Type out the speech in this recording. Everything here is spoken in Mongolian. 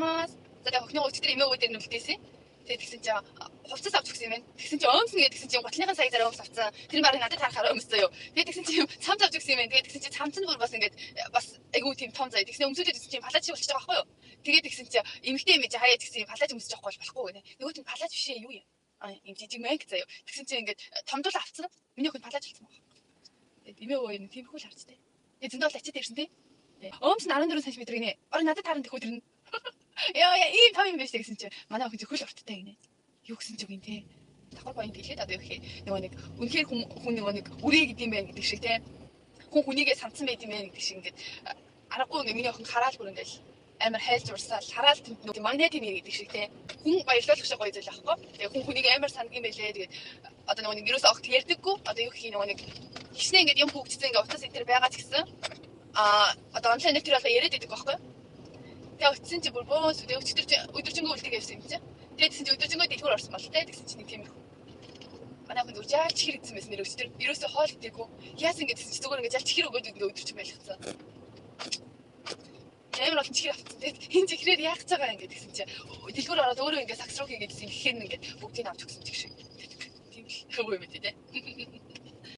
гоймаас. За тэгээ охины өчтөр эмээ өвдөр нүлдээсэн. Тэгээ тэгсэн чинь хувцас авч өгсөн юм байна. Тэгсэн чинь өмснө гэдэг тэгсэн чинь 30-ны сая зараа өмс авсан. Тэр баг надад харахаар өмссөн юу. Тэгээ тэгсэн чинь цамц авч өгсөн юм байна. Тэгээ тэгсэн чинь цамц нь бүр бас ингээд бас айгүй тийм том заяа. Тэгсэн өмсөд тэгсэн чинь палаж болчихж байгаа байхгүй юу. Тэгээ тэгсэн чинь эмэгтэй юм чи хаяа тэгсэн палаж өмсөж байгаа болохгүй гэнэ. Нөгөө тийм палаж биш ээ юу юм. Ийм жижиг мэг заяа. Тэгсэн чинь ингээд томдол авцсан. Миний охин палаж болсон байна. Тэгээ эмээ өвөө юм тиймэрхүү л харцтай. Тэгээ зөндөл ачаад ирсэн тий. Өмс нь 14 см гинэ. Орой надад тааран тэх өдөр нь. Яа ийм том юм биш гэсэн чинь манай охин зөвхөн урттай гинэ. Юу гэсэн ч үг юм те. Давхар боёнд хэлээд одоо юу гэх нөгөө нэг үнэхээр хүн нөгөө нэг үрээ гэдэг юм байна гэдэг шиг те. Хүн хүнийгээ санцсан байт юм байна гэдэг шиг ингээд аргагүй ингээд миний охин хараал бүр ингээд амар хайлж урсаал хараал нөгөө магнит юм гэдэг шиг те. Хүн баярлуулах шиг гоё зүйл аахгүй. Тэгээ хүн хүнийг амар сандг юм байлээ. Тэгээд одоо нөгөө нэг юусоо огт ярьдаггүй. Одоо юу гэх нөгөө нэг хичнээн ингээд юм хөвгцсэн ингээд утас энэ төр байгаа ч гэсэн одоо онлайн дээр бол яриад байдаг байхгүй. Тэгээ утсан чи бүр боос өдөржингөө үлдэг явсан юм чи. Тэгээ тэгсэн чи өдөржингөө дэлгүүр орсон бол те. Тэгсэн чи нэг тийм их. Манай хүн зүгээр жаал чихэр идсэн байсан нэр өчтөр. Ерөөсөө хоол идээгүй. Яасан ингэ тэгсэн чи зүгээр ингэ жаал чихэр өгөөд ингэ өдөржин байлгацсан. Амар олон чихэр авчихсан те. Энэ чихрээр яах гэж байгаа ингэ тэгсэн чи дэлгүүр ороод өөрөө ингэ сакс руу хийгээдсэн гэхээр ингэ бүгдийг авч өгсөн ч гэх шиг. Тийм л хөө юм тий те.